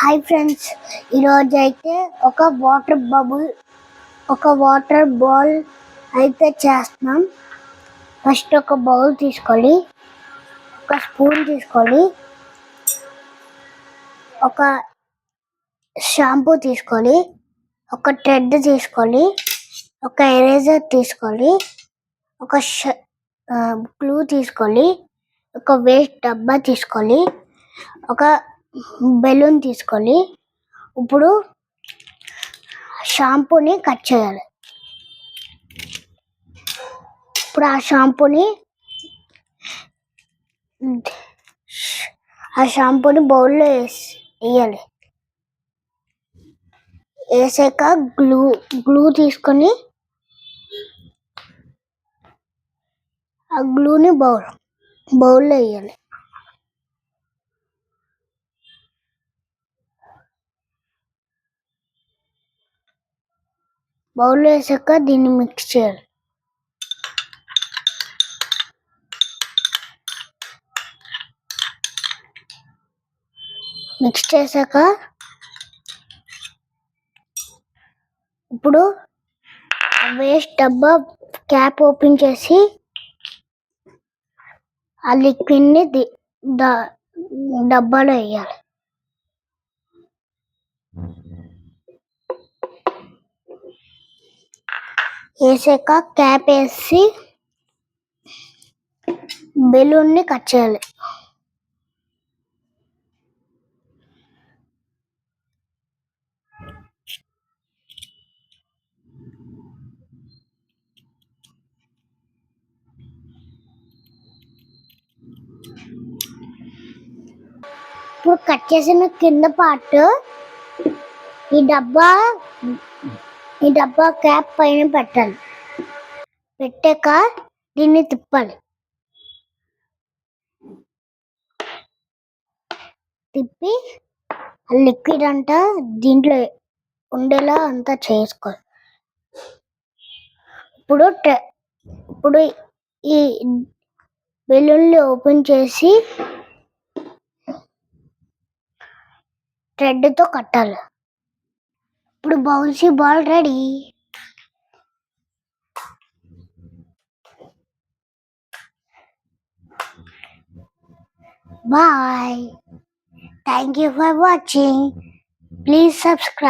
Hi friends, ఈరోజు అయితే ఒక వాటర్ బాల్ అయితే చేస్తున్నాం. ఫస్ట్ ఒక బౌల్ తీసుకోవాలి, ఒక స్పూన్ తీసుకోవాలి, ఒక షాంపూ తీసుకోవాలి, ఒక థ్రెడ్ తీసుకోవాలి, ఒక ఎరేజర్ తీసుకోవాలి, ఒక గ్లూ తీసుకోవాలి, ఒక వేస్ట్ డబ్బా తీసుకోవాలి, ఒక బెలూన్ తీసుకోవాలి. ఇప్పుడు షాంపూని కట్ చేయాలి. ఇప్పుడు ఆ షాంపూని బౌల్లో వేయాలి. వేసాక గ్లూ తీసుకొని ఆ గ్లూని బౌల్లో వేయాలి. బౌల్లో వేసాక దీన్ని మిక్స్ చేయాలి. మిక్స్ చేశాక ఇప్పుడు వేస్ట్ డబ్బా క్యాప్ ఓపెన్ చేసి ఆ లిక్విడ్ని డబ్బాలో వేయాలి. వేసాక క్యాప్ వేసి బెలూన్ని కట్ చేయాలి. ఇప్పుడు కట్ చేసిన కింద పార్ట్ ఈ డబ్బా క్యాప్ పైన పెట్టాలి. పెట్టాక దీన్ని తిప్పాలి. తిప్పి లిక్విడ్ అంతా దీంట్లో ఉండేలా అంతా చేసుకోవాలి. ఇప్పుడు ఈ బెలూన్ని ఓపెన్ చేసి థ్రెడ్తో కట్టాలి. ఇప్పుడు bouncy ball ready. Bye. Thank you for watching. Please subscribe.